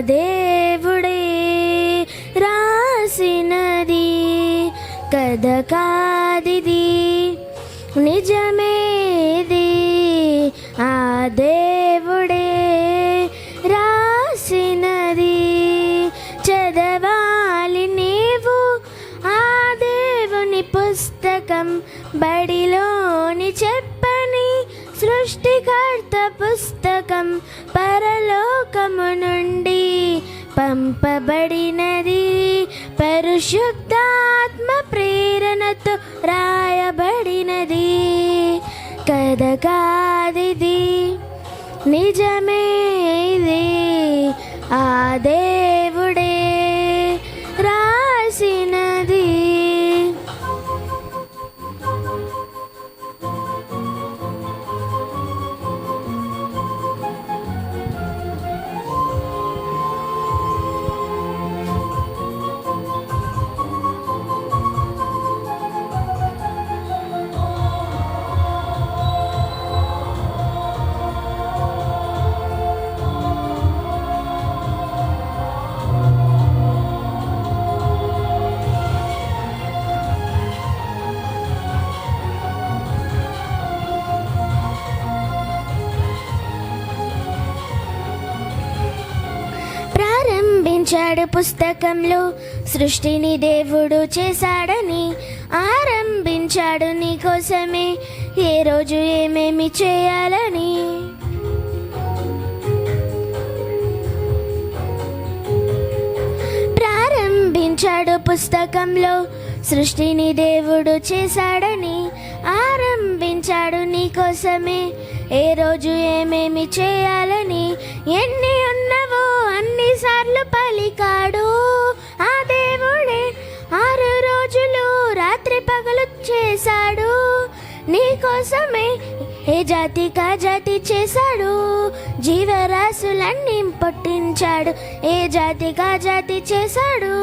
దేవుడే రాసినది కథ కాదిది, నిజమేది. ఆ దేవుడే రాసినది, చదవాలి నీవు ఆ దేవుని పుస్తకం. బడిలోని చెప్పని సృష్టికర్త పుస్తకం పరలోకము నుండి పంపబడినది, పరిశుద్ధాత్మ ప్రేరణతో రాయబడినది. కథ కాదిది, నిజమేది. ఆ దేవుడే రాసినది. ప్రారంభించాడు పుస్తకంలో సృష్టిని దేవుడు చేశాడని, ఆరంభించాడు నీ కోసమే ఏ రోజు ఏమేమి చేయాలని. ప్రారంభించాడు పుస్తకంలో సృష్టిని దేవుడు చేశాడని, ఆరంభించాడు నీ కోసమే ఏ రోజు ఏమేమి చేయాలని. ఎన్ని ఉన్నవో అన్నిసార్లు పలికాడు ఆ దేవుడే, 6 రోజులు రాత్రి పగలు చేశాడు నీ కోసమే. ఏ జాతికా జాతి చేశాడు, జీవరాశులన్నీ పుట్టించాడు. ఏ జాతికా జాతి చేశాడు,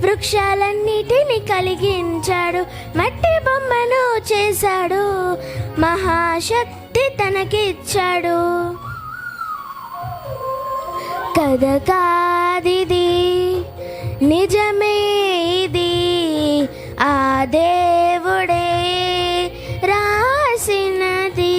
వృక్షాలన్నిటిని కలిగించాడు. మట్టి బొమ్మను చేశాడు, మహాశక్తి తనకిచ్చాడు. కథ కాదిది, నిజమే ఇది. ఆ దేవుడే రాసినది.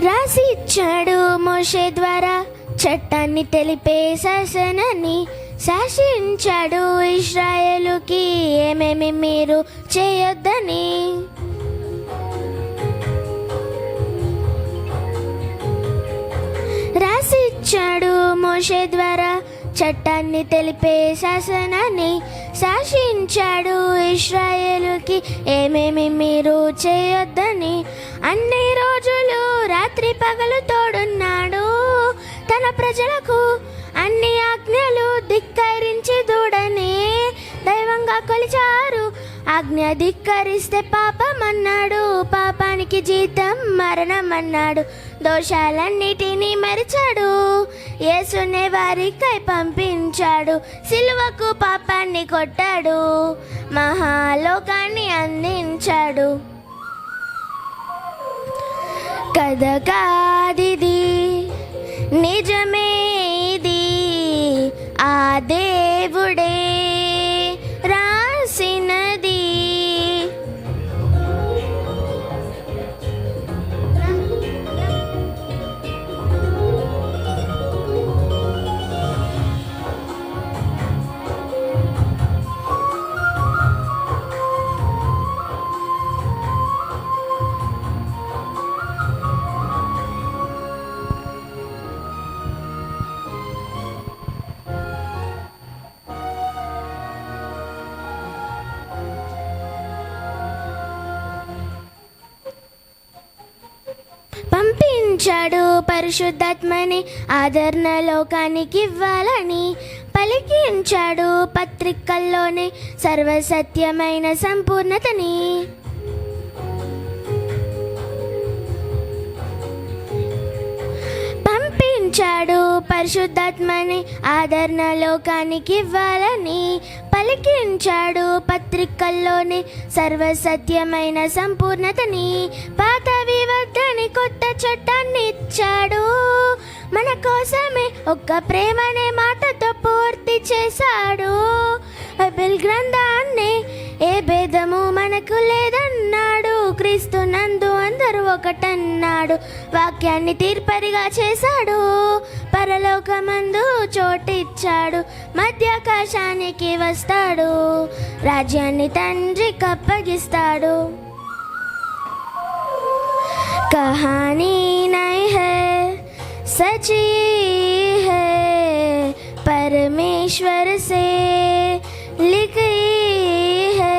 రాసి ఇచ్చాడు మోషే ద్వారా చట్టాన్ని తెలిపే శాసనాన్ని. శాసించాడు ఇశ్రాయేలుకి ఏమేమి మీరు చేయొద్దని. రాసి ఇచ్చాడు మోషే ద్వారా చట్టాన్ని తెలిపే శాసనాన్ని. శాసించాడు ఇశ్రాయేలుకి ఏమేమి మీరు చేయొద్దని. అన్ని రోజులు రాత్రి పగలు తోడున్నాడు తన ప్రజలకు. అన్ని ఆజ్ఞలు ధిక్కరించి దూడనే దైవంగా కొలిచారు. ఆజ్ఞ ధిక్కరిస్తే పాపం అన్నాడు, పాపానికి జీతం మరణం అన్నాడు. దోషాలన్నిటినీ మరిచాడు, యేసునే వారికై పంపించాడు. సిలువకు పాపాన్ని కొట్టాడు, మహాలోకాన్ని అందించాడు. కథ కాదిది, నిజమే ఇది. ఆ దేవుడే రాసినది. పంపించాడు పరిశుద్ధాత్మని ఆదరణ లోకానికి ఇవ్వాలని, పలికించాడు పత్రికల్లోనే సర్వసత్యమైన సంపూర్ణతని. పంపించాడు పరిశుద్ధాత్మని ఆదరణ లోకానికి ఇవ్వాలని, పలికించాడు పత్రికల్లోని సర్వసత్యమైన సంపూర్ణతని. పాతవి వద్దని కొత్త చట్టాన్ని ఇచ్చాడు, మన కోసమే ఒక్క ప్రేమనే మాటతో పూర్తి చేశాడు. బైబిల్ గ్రంథాన్ని ఏ భేదము మనకు లేదన్నాడు, క్రీస్తు నందు అందరూ ఒకటన్నాడు. వాక్యాన్ని తీర్పరిగా చేశాడు, పరలోకమందు చోటిచ్చాడు. మధ్యాకాశానికి వస్తాడు, రాజ్యాన్ని తండ్రికి అప్పగిస్తాడు. కహానీ నై హై सच्ची है, परमेश्वर से लिखी है.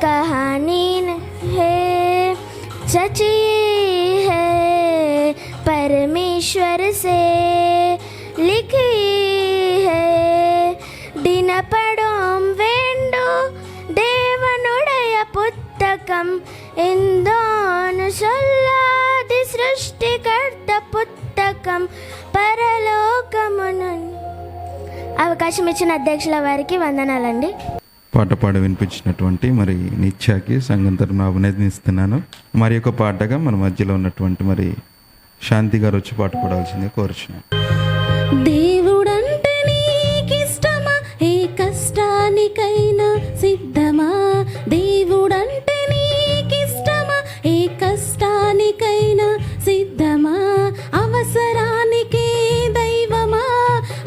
कहानी है सच्ची है, परमेश्वर से लिखी है. दिनपडों वेंडु देवनुडय पुस्तकम इंदोनु सोल्लादि सृष्टिकर्त పుస్తకం పరలోకమును. అవకాశం ఇచ్చిన అధ్యక్షుల వారికి వందనాలండి. పాట పాడి వినిపించినటువంటి మరి నిత్యాకి సంఘం తరపున అభినందిస్తున్నాను. మరి ఒక పాటగా మన మధ్యలో ఉన్నటువంటి మరి శాంతి గారు వచ్చి పాట పాడాల్సిందే కోరుచున్నాను. దేవుడంటే నీకిష్టమా, ఏ కష్టానికైనా సిద్ధమా? దేవుడంటే నీకిష్టమా, ఏ కష్టానికైనా సిద్ధమా? అవసరానికే దైవమా,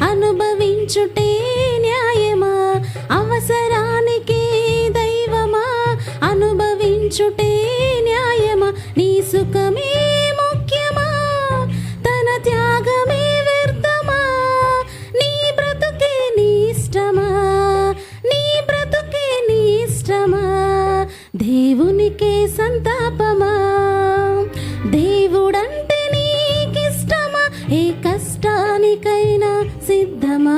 అనుభవించుటే న్యాయమా? అవసరానికే దైవమా, అనుభవించుటే న్యాయమా? నీ సుఖమే ముఖ్యమా, తన త్యాగమే వ్యర్థమా? నీ బ్రతుకే నీ ఇష్టమా, నీ బ్రతుకే నీ ఇష్టమా? దేవునికే సంతాపమా? దేవుడంటే నీకిష్టమా, ఏ కష్టానికైనా సిద్ధమా?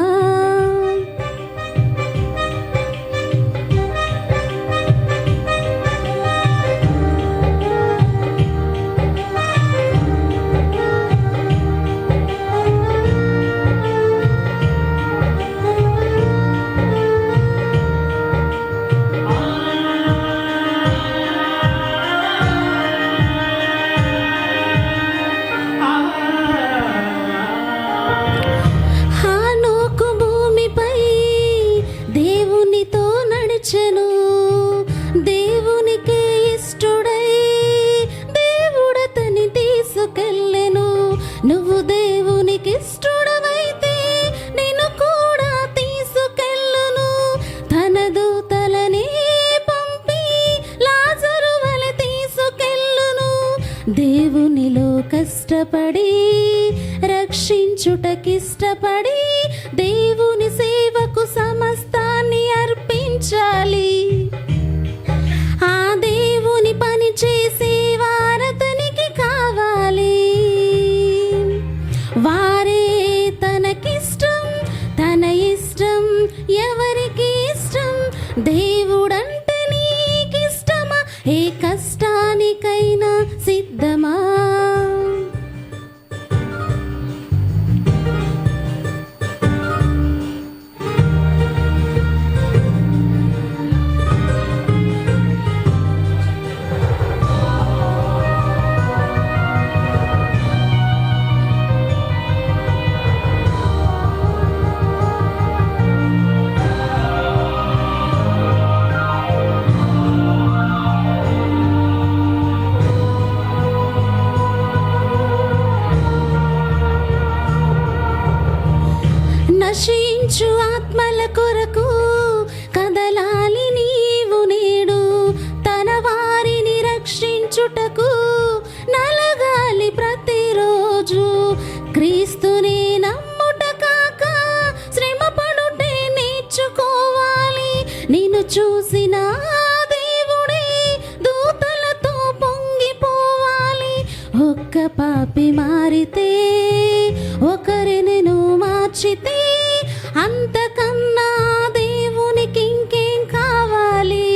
దేవునికే ఇష్టడై దేవుడతని తీసుకెళ్ళెను. నువ్వు దేవునికి ఇష్టడవైతే నిన్ను కూడా తీసుకెళ్ళును. తన దూతలనే పంపి లాజరు వలె తీసుకెళ్ళును. దేవునిలో కష్టపడి రక్షించుటకిష్టపడి దేవుని సేవకు సమస్తాన్ని అర్పించాలి. ఆ దేవుని పని చేసే వారతనికి కావాలి. వారే తనకిష్టం, తన ఇష్టం ఎవరికి ఇష్టం? దేవుడంటే నీకిష్టమా, ఏ కష్టానికైనా సిద్ధమా? ఒక పాపి మారితే ఒకరిని మార్చితే అంతకన్నా దేవునికి ఇంకేం కావాలి?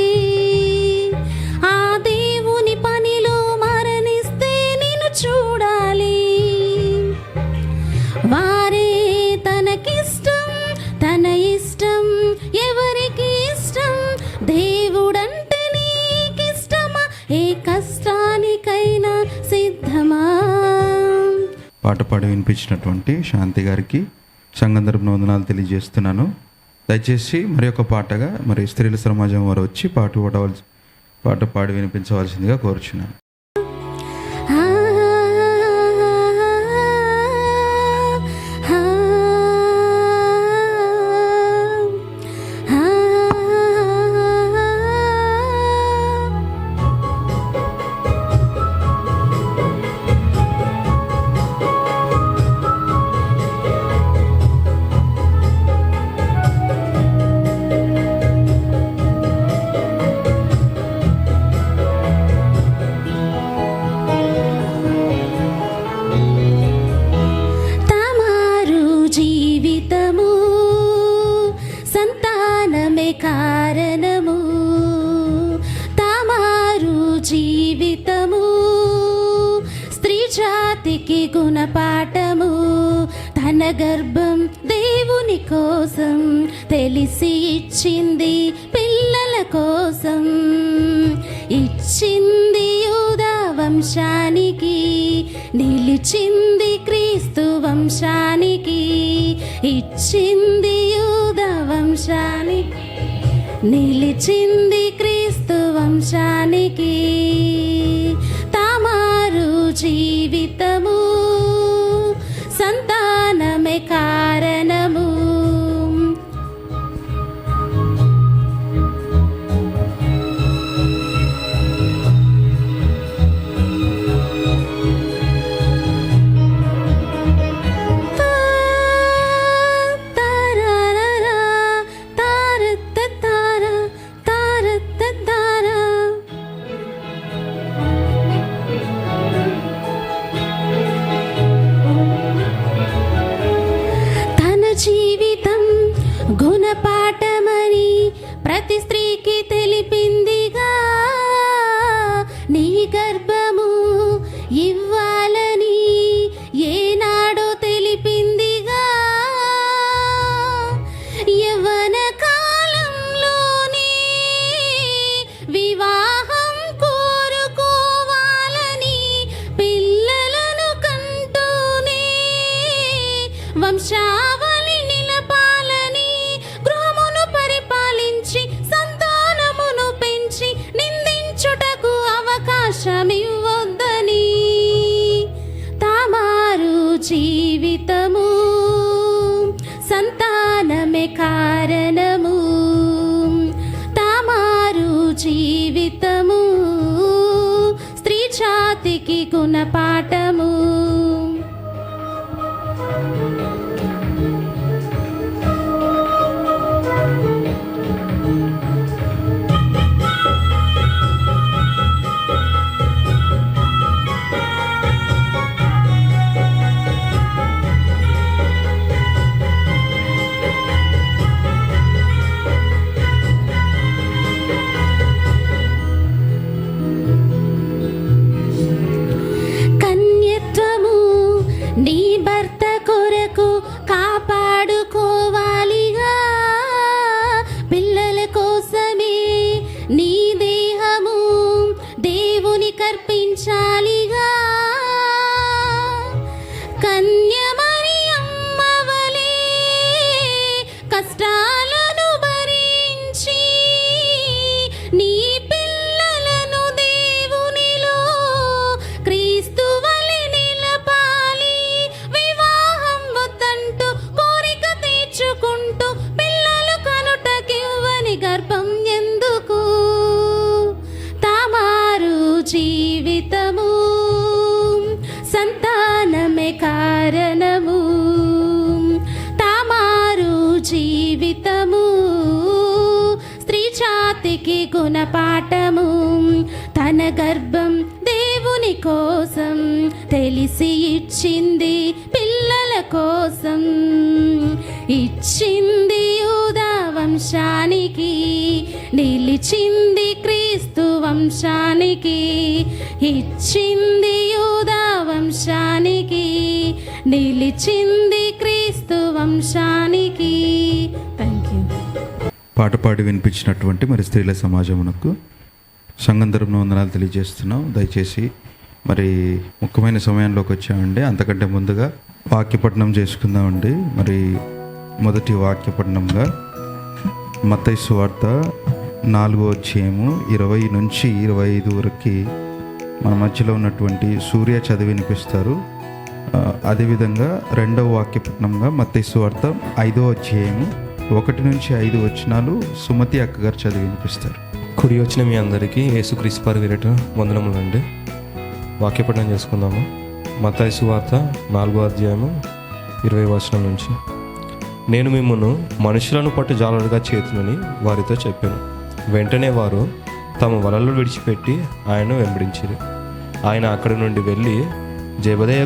ఆ దేవుని పనిలో మరణిస్తే నేను చూడాలి. వారే తనకిష్టం, తన ఇష్టం ఎవరికి ఇష్టం? దేవుడంటే నీకిష్టమా? ఏ కష్టానికైనా సిద్ధమా? పాట పాడి వినిపించినటువంటి శాంతి గారికి సంఘం తరపున వందనాలు తెలియజేస్తున్నాను. దయచేసి మరి ఒక పాటగా మరి స్త్రీల సమాజం వారు వచ్చి పాట పాడి వినిపించవలసిందిగా కోరుచున్నాను. కారణము తామారు జీవితము, స్త్రీ జాతికి గుణపాఠము. తన గర్భం దేవుని కోసం తెలిసి ఇచ్చింది, పిల్లల కోసం ఇచ్చింది. యూదా వంశానికి నిలిచింది, క్రీస్తు వంశానికి ఇచ్చింది. యూదా వంశానికి నిలిచింది, క్రీస్తు వంశానికి. తామారు జీవితము సంతానమే కారణము. జీవితం గుణపాఠమని ప్రతి స్త్రీకి తెలిపిందిగా. నీ గర్భము ఇవ్వాలని ఏనాడో తెలిపిందిగా. యవ్వన కాలంలోనే వివాహం కోరుకోవాలని, పిల్లలను కంటూనే వంశావళి నిలపాలని, గృహమును పరిపాలించి సంతానమును పెంచి నిందించుటకు అవకాశమివ్వొద్దని. తామారు జీవితము సంతానమే కారణము. తామారు జీవితము స్త్రీ జాతికి గుణపాఠము. కన్యత్వము నీ భర్త కొరకు కాపాడుకోవాలిగా. పిల్లల కోసమే నీ దేహము దేవుని కర్పించాలిగా. కన్య మరియమ్మ వలె కష్టాలను భరించి నీ పిల్లలను దేవునిలో క్రీస్తు వలె నిలపాలి. వివాహం వద్దంటూ కోరిక తీర్చుకుంటూ పిల్లలు కనుటకివ్వని గర్భం ఎందుకు? తామారు జీవితము సంతానమే కారణము. తామారు జీవితము స్త్రీ జాతికి గుణపాఠము. తన గర్భం దేవుని మానవుని కోసం తెలిసి ఇచ్చింది పిల్లల కోసం. ఇచ్చింది యూదా వంశానికి, నిలిచింది క్రీస్తు వంశానికి. ఇచ్చింది యూదా వంశానికి, నిలిచింది క్రీస్తు వంశానికి. Thank you. పాట పాడి వినిపించినటువంటి మరి స్త్రీల సమాజమునకు సంఘం తరపున వందనాలు తెలియజేస్తున్నాం. దయచేసి మరి ముఖ్యమైన సమయంలోకి వచ్చామండి. అంతకంటే ముందుగా వాక్యపఠనం చేసుకుందామండి. మరి మొదటి వాక్యపఠనంగా మత్తయి సువార్త 4వ అధ్యాయము 20 నుంచి 25 వరకు మన మధ్యలో ఉన్నటువంటి సూర్య చదివి వినిపిస్తారు. అదేవిధంగా రెండవ వాక్యపట్నంగా మత్తయి సువార్త 5వ అధ్యాయము 1 నుంచి 5 వచనాలు సుమతి అక్క గారు చదివి వినిపిస్తారు. కుడి వచ్చిన మీ అందరికీ యేసుక్రీస్తు వారి పేరిట వందనములండి. వాక్యపఠనం చేసుకుందాము. మత్తయి సువార్త 4వ అధ్యాయము 20 వచనం నుంచి. నేను మిమ్మును మనుషులను పట్టు జాలరుగా చేతునని వారితో చెప్పాను. వెంటనే వారు తమ వలలు విడిచిపెట్టి ఆయనను వెంబడించిరి. ఆయన అక్కడి నుండి వెళ్ళి జెబెదయి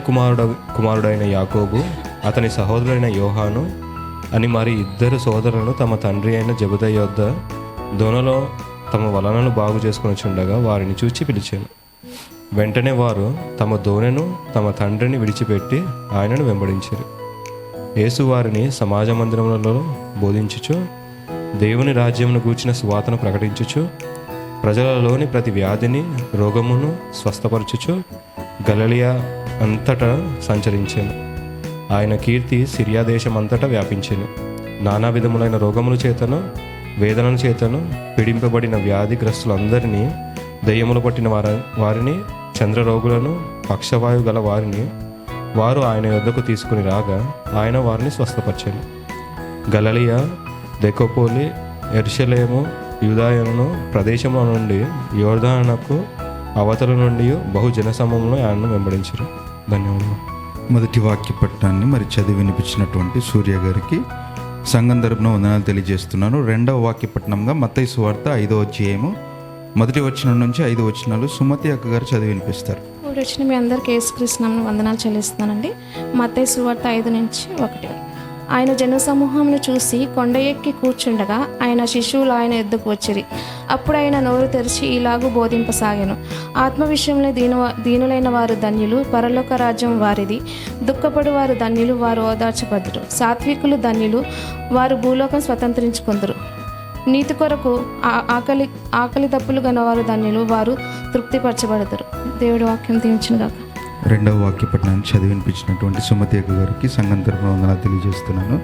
కుమారుడైన యాకోబు, అతని సహోదరుడైన యోహాను అని మరి 2 సోదరులను తమ తండ్రి అయిన జెబెదయి యొద్ద దోణలో తమ వలలను బాగు చేసుకుని చుండగా వారిని చూచి పిలిచాను. వెంటనే వారు తమ దోణెను తమ తండ్రిని విడిచిపెట్టి ఆయనను వెంబడించారు. యేసు వారిని సమాజ మందిరములలో బోధించుచు, దేవుని రాజ్యమును గూర్చిన సువార్తను ప్రకటించుచు, ప్రజలలోని ప్రతి వ్యాధిని రోగమును స్వస్థపరచుచు గలిలయ అంతటా సంచరించాను. ఆయన కీర్తి సిరియా దేశం అంతటా వ్యాపించెను. నానా విధములైన రోగముల చేతను వేదనల చేతను పీడింపబడిన వ్యాధిగ్రస్తులందరినీ, దయ్యములు పట్టిన వారిని, చంద్రరోగులను, పక్షవాయువు గల వారిని వారు ఆయన యొద్దకు తీసుకుని రాగా ఆయన వారిని స్వస్థపరిచాను. గలిలయ, దెకోపోలి, యెరూషలేము, యూదాయను ప్రదేశముల నుండి యోర్దానుకు అవతల నుండి బహుజన సమూహంలో ఆయనను వెంబడించారు. ధన్యవాదాలు. మొదటి వాక్యపట్నాన్ని మరి చదివి వినిపించినటువంటి సూర్య గారికి సంఘం తరపున వందనాలు తెలియజేస్తున్నాను. రెండవ వాక్యపట్నంగా మత్తయి సువార్త 5వ అధ్యాయము 1 వచనం నుంచి 5 వచనాలు సుమతి అక్క గారు చదివి వినిపిస్తారు. ఇప్పుడు వచ్చిన మీ అందరికీ యేసుక్రీస్తు నామమున వందనాలు చెల్లిస్తున్నానండి. మత్తయి సువార్త 5 నుంచి 1. ఆయన జనసమూహమును చూసి కొండ ఎక్కి కూర్చుండగా ఆయన శిష్యులు ఆయన ఎద్దుకు వచ్చిరి. అప్పుడు ఆయన నోరు తెరిచి ఇలాగూ బోధింపసాగాను. ఆత్మ విషయంలో దీనులైన వారు ధన్యులు, పరలోక రాజ్యం వారిది. దుఃఖపడు వారు ధన్యులు, వారు ఓదార్చబడుదురు. సాత్వికులు ధన్యులు, వారు భూలోకం స్వతంత్రించుకుందరు. నీతి కొరకు ఆకలి దప్పులు గలవారు ధన్యులు, వారు తృప్తిపరచబడతారు. దేవుడి వాక్యం దీవించుగాక. రెండవ వాక్యపట్నాన్ని చదివి వినిపించినటువంటి సుమతి అక్క గారికి సంఘం తరపున వందనాలు తెలియజేస్తున్నాను.